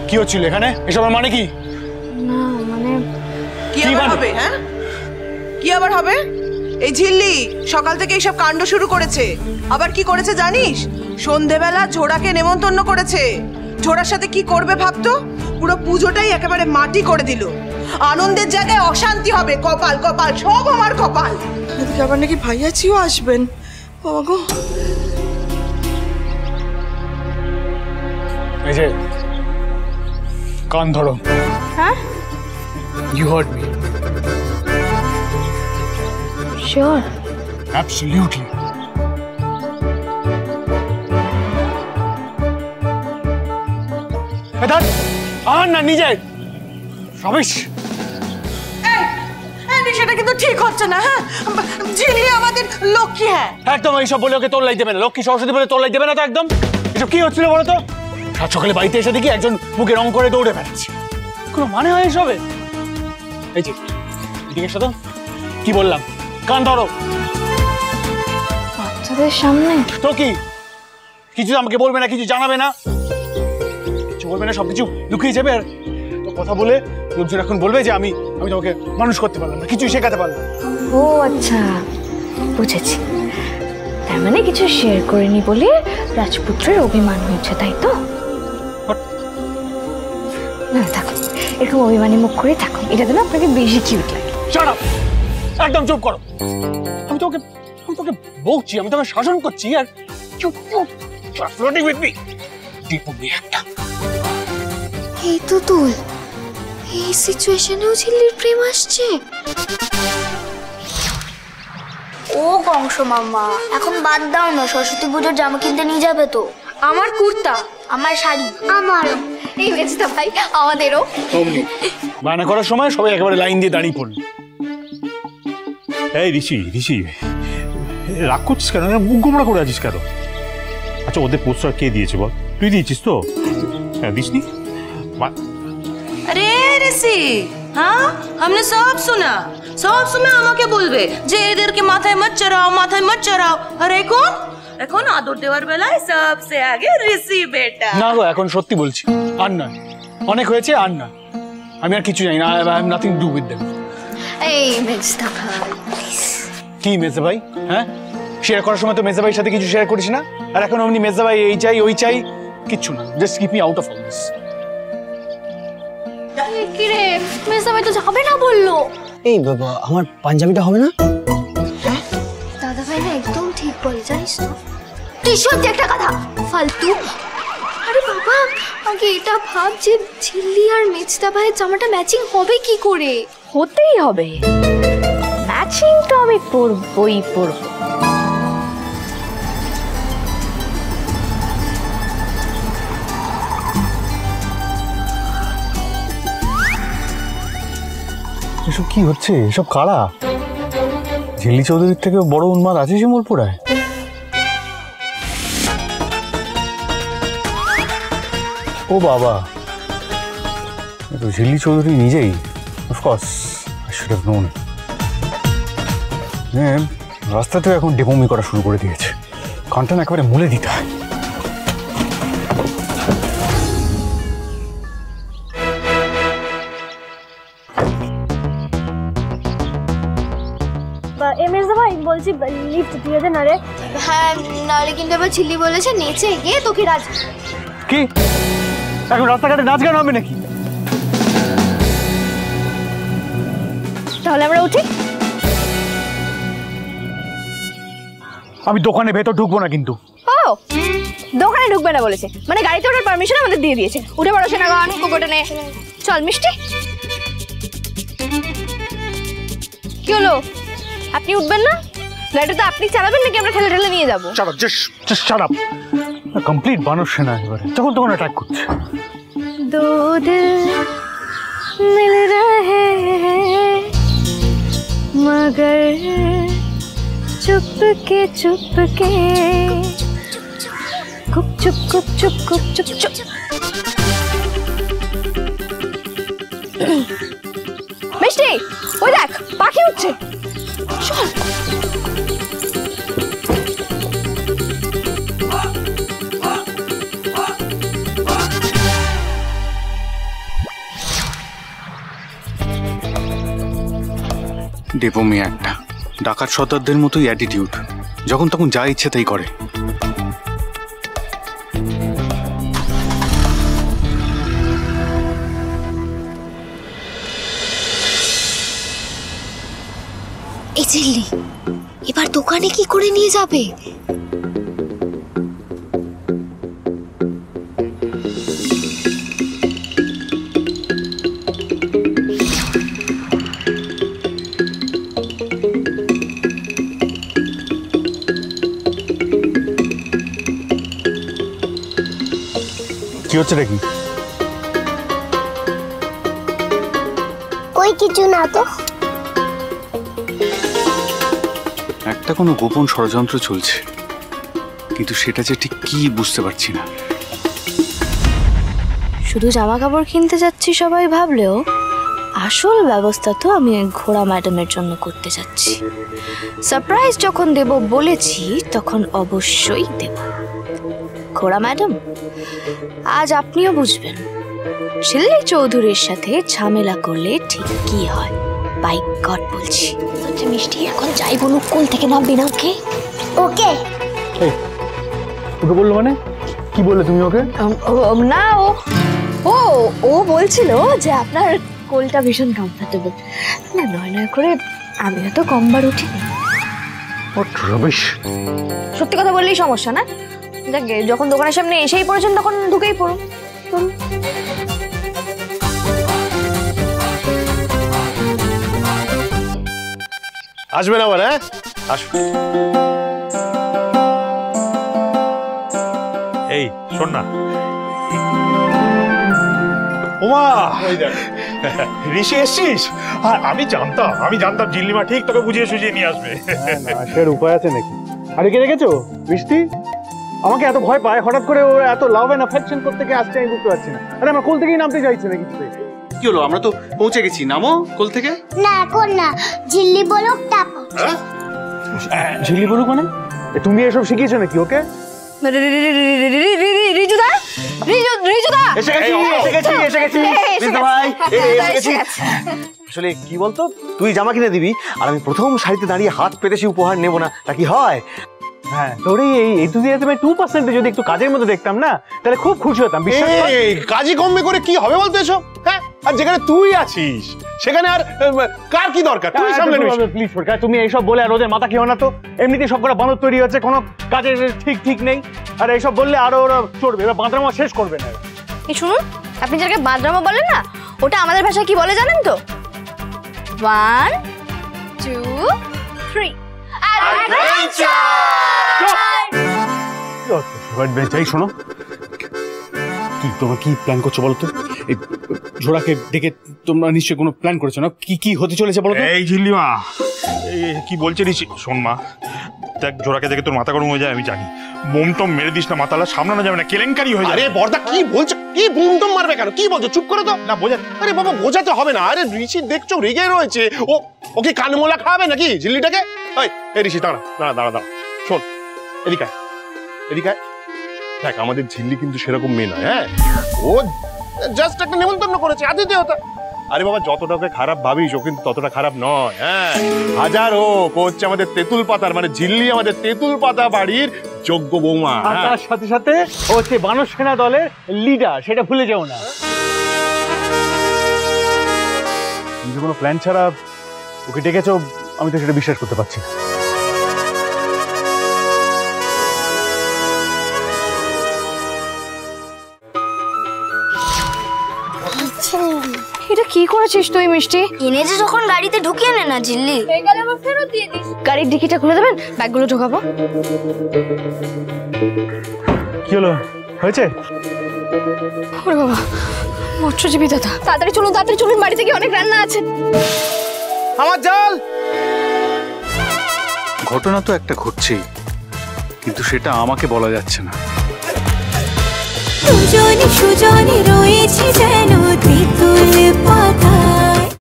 কি হচ্ছিল এখানে? এসবের মানে কি? না মানে কি আবার হবে? হ্যাঁ, কি আবার হবে? এই ঝিল্লি সকাল থেকে এইসব কাণ্ড শুরু করেছে। আবার কি করেছে জানিস? সন্ধেবেলা ঝোড়াকে নেমন্তন্ন করেছে। ঝোড়ার সাথে কি করবে ভাবতো? পুরো পুজোটাই একেবারে মাটি করে দিল। আনন্দের জায়গায় অশান্তি হবে। কপাল কপাল সব আমার কপাল। এদিকে আবার নাকি ভাইয়াচিও আসবেন। বাবা গো, এই যে কান ধরো। হ্যাঁ, you heard me. Sure? Absolutely. আর না নিজের রবিশ। সেটা কিন্তু ঠিক হচ্ছে না। হ্যাঁ, ঝিল্লি আমাদের লক্ষ্মী। হ্যাঁ একদম এইসব বলে ওকে তোলাই দেবে না। লক্ষ্মী সরস্বতী বলে তোলাই দেবে না তো একদম। এসব কি হচ্ছিল বলো তো? সাত সকালে বাড়িতে এসে দেখি একজন মুখে রং করে দৌড়ে বেড়াচ্ছে। কোনো মানে হয় এসবে? এই যে এদিকে এসো তো। কি বললাম? কান ধরো। বাচ্চাদের সামনে তো কি কিছু আমাকে বলবে না, কিছু জানাবে না, কিছু বলবে না, সবকিছু লুকিয়ে যাবে। আর তো কথা বলে লোকজন এখন বলবে যে আমি তোমাকে মানুষ করতে পারলাম না, কিছুই শেখাতে পারলাম না। ও আচ্ছা, বুঝেছি। তার মানে কিছু শেয়ার করেনি বলে রাজপুত্রের অভিমান হয়েছে, তাই তো? না থাকুন, এরকম অভিমানী মুখ করে থাকুন। এটা তো না আপনাকে বেশি কিউট লাগে। শাট আপ, একদম চুপ করো। আমি তোকে বলছি, আমি তোকে শাসন করছি। আর চুপ চুপ ফ্লোটিং উইথ মি দীপু একটা। এই তো তুল, এই সিচুয়েশনেও ঝিল্লির প্রেম আসছে। ও কংস মামা, এখন বাদ দাও না, সরস্বতী পুজোর জামা কিনতে নিয়ে যাবে তো? আমার কুর্তা, আমার শাড়ি, আমারও। এই বেচটা ভাই আমাদেরও। বায়না করার সময় সবাই একেবারে লাইন দিয়ে দাঁড়িয়ে পড়ল। এই ঋষি রাগ করছিস কেন? মুখ গোমড়া করে আছিস কেন? আচ্ছা, ওদের প্রশ্রয় কে দিয়েছে বল? তুই দিয়েছিস তো? হ্যাঁ, দিসনি? अरे ऋषि, हाँ हमने सब सुना আমাকে বলবে যে এদেরকে মাথায় মত চড়াও। আর এখন আদর দেওয়ার বেলায় সবসে আগে ঋষি বেটা। না গো, এখন সত্যি বলছি, আর না, অনেক হয়েছে, আর না। আমি আর কিছু জানি না। I am nothing to do with them. এই বেচটা ভাই, কি মেজে ভাই? হ্যাঁ, শেয়ার করার সময় তো মেজে ভাইয়ের সাথে কিছু শেয়ার করিস না। আর এখন অমনি মেজে ভাই এই চাই ওই চাই, কিচ্ছু না। Just keep me out of all this. কি রে, মেসা ভাই তো যাবে না বললো। এই বাবা, আমার পাঞ্জাবিটা হবে না? দাদা ভাই না একদম ঠিক বলে, জানিস তো? তুই সত্যি একটা কথা ফালতু। আরে বাবা, আগে এটা ভাব যে ঝিল্লি আর মেজদা ভাইয়ের জামাটা ম্যাচিং হবে কি করে? হতেই হবে, ম্যাচিং তো আমি পরবই পরব। এসব কি হচ্ছে? এসব কারা? ঝিল্লি চৌধুরীর থেকে বড় উন্মাদ আছে শিমুলপুরায়? ও বাবা, ঝিল্লি চৌধুরী নিজেই। Of course I should have known. রাস্তাতেও এখন ডেমোমি করা শুরু করে দিয়েছে। কানটা একেবারে মুলে দিতে হয়। ভাই বলছি লিফট দিয়ে দে না রে। হ্যাঁ, নাহলে কিন্তু আবার ঝিল্লি বলেছে নেচে গিয়ে তোকে রাজি। কি এখন রাস্তাঘাটে নাচ গান হবে নাকি? তাহলে আমরা উঠি। আমি দোকানে ভেতর ঢুকবো না কিন্তু। ও, দোকানে ঢুকবে না বলেছে মানে গাড়িতে ওঠার পারমিশন আমাদের দিয়ে দিয়েছে। উঠে পড়ো সেনাগণ, কুকুরটানে। চল মিষ্টি। কি হলো, আপনি উঠবেন না? গাড়িটা তো আপনি চালাবেন নাকি আমরা ঠেলে ঠেলে নিয়ে যাবো? Shut up, just shut up. Complete বানর সেনা এবারে যখন তখন অ্যাটাক করছে। দো দিল মিল রহে মগর চুপকে খুব চুপ। মিষ্টি, ওই দেখ পাখি উঠছে। চল। দেবো মেয়ে একটা ডাকাত সর্দারদের মতোই অ্যাটিটিউড, যখন তখন যা ইচ্ছে তাই করে। এই ঝিল্লি এবার দোকানে কি করে নিয়ে যাবে? কি হচ্ছে নাকি? কই কিছু না তো। একটা কোনো গোপন ষড়যন্ত্র চলছে, কিন্তু সেটা যে ঠিক কি বুঝতে পারছি না। শুধু জামা কাপড় কিনতে যাচ্ছি সবাই ভাবলেও আসল ব্যবস্থা তো আমি ঘোড়া ম্যাডামের জন্য করতে যাচ্ছি। সারপ্রাইজ যখন দেব বলেছি তখন অবশ্যই দেব। ঘোড়া ম্যাডাম, আজ আপনিও বুঝবেন ঝিল্লি চৌধুরীর সাথে ঝামেলা করলে ঠিক কি হয়। বাই গড বলছি। মিষ্টি এখন যাই বলুক কোল থেকে নামবি না। ওকে ওকে ওকে বললো মানে কি বললে তুমি ওকে? না ও ও বলছিল যে আপনার কোলটা ভীষণ কমফোর্টেবল। না নয় নয় করে আমিও তো কমবার উঠিনি। সত্যি কথা বললেই সমস্যা না। যাকে যখন দোকানের সামনে এসেই পড়েছেন তখন ঢুকেই পড়ুন। আসবেন আবার? হ্যাঁ আসবে। এই শোন না, ওমা ঋষি এসছিস? আমি জানতাম জিল্লিমা ঠিক তোকে বুঝিয়ে সুঝিয়ে নিয়ে আসবে। আসার উপায় আছে নাকি? আরে কে রেখেছো বৃষ্টি? আমাকে এত ভয় পায় হঠাৎ করে, ওরা এত লাভ এন্ড অ্যাফেকশন করতে গিয়ে আসছে আমি বুঝতে পারছি না। আরে আমার কোল থেকেই নামতে চাইছে না কিছু। কি হলো? আমরা তো পৌঁছে গেছি, নামো কোল থেকে। না এখন না, ঝিল্লি বলুক তারপর। ঝিল্লি বলুক মানে? তুমি এসব শিখিয়েছো নাকি ওকে? রিজুদা আসলে কি বলতো, তুই জামা কিনে দিবি আর আমি প্রথম শাড়িতে দাঁড়িয়ে হাত পেতে সে উপহার নেবো না, তা কি হয়? হ্যাঁ, তোর এই এনথুজিয়াজম 2% যদি একটু কাজের মধ্যে দেখতাম না তাহলে খুব খুশি হতাম। বিশ্বাস কর। কাজই কমবে করে কি হবে বলতো এসব? হ্যাঁ, আর যেখানে তুই আছিস সেখানে আর কার কি দরকার? তুই সামলে নিস। প্লিজ সরকার, তুমি এইসব বলে আর ওদের মাথা খেও না তো। এমনিতেই সব কটা বাঁদর তৈরি হচ্ছে, কোনো কাজের ঠিক নেই। আর এইসব বললে আরো ওরা চড়বে, এবার বাঁদরামা শেষ করবে না। এই শুনুন, আপনি যেটাকে বাদরামা বলেন না, ওটা আমাদের ভাষায় কি বলে জানেন তো? 1 2 3 এই শোনো, তোমরা কি প্ল্যান করছো বলো তো? এই ঝোড়াকে ডেকে তোমরা নিশ্চয়ই কোনো প্ল্যান করেছো না? কি হতে চলেছে বলো তো? এই ঝিল্লিমা কি বলছে ঋষি? শোন মা, দেখ ঝোড়াকে দেখে তোর মাথা গরম হয়ে যায় আমি জানি। বোমটম মেরে দিস না, মাথালা সামলানো যাবে না, কেলেঙ্কারি হয়ে যাবে। আরে বর্দা কি বলছো? কি বোমটম মারবে কেন? কি বলছো? চুপ করে তো। না বোঝা। আরে বাবা বোঝাতে হবে না। আরে ঋষি দেখছো রেগে রয়েছে, ওকে কানমোলা খাওয়াবে নাকি ঝিল্লিটাকে? এই ঋষি দাঁড়া শোন, এদিকে দেখ, আমাদের ঝিল্লি কিন্তু সেরকম মেয়ে নয়। হ্যাঁ, ও জাস্ট একটা নেমন্তন্ন করেছে, আতিথেয়তা। আরে বাবা, যতটা ওকে খারাপ ভাবিস ও কিন্তু ততটা খারাপ নয়। হ্যাঁ, হাজারো হচ্ছে আমাদের তেঁতুল পাতার, মানে ঝিল্লি আমাদের তেঁতুল পাতা বাড়ির যোগ্য বৌমা। আর তার সাথে সাথে ও হচ্ছে বানর সেনা দলের লিডার, সেটা ভুলে যেও না। তুমি কোনো প্ল্যান ছাড়া ওকে ডেকেছো, আমি তো সেটা বিশ্বাস করতে পারছি না। এটা কি করেছিস তুই মিষ্টি? এনেছে যখন গাড়িতে ঢুকিয়ে নে না ঝিল্লি। গাড়ির ডিকিটা খুলে দেবেন, ব্যাগগুলো ঢোকাবো। কি হলো, হয়েছে? ওরে বাবা, মৎস্যজীবী দাদা, তাড়াতাড়ি চলুন, বাড়িতে গিয়ে অনেক রান্না আছে। আমার জাল। ঘটনা তো একটা ঘটছেই, কিন্তু সেটা আমাকে বলা যাচ্ছে না। সুজনে রয়েছে যেন তেঁতুল পাতা।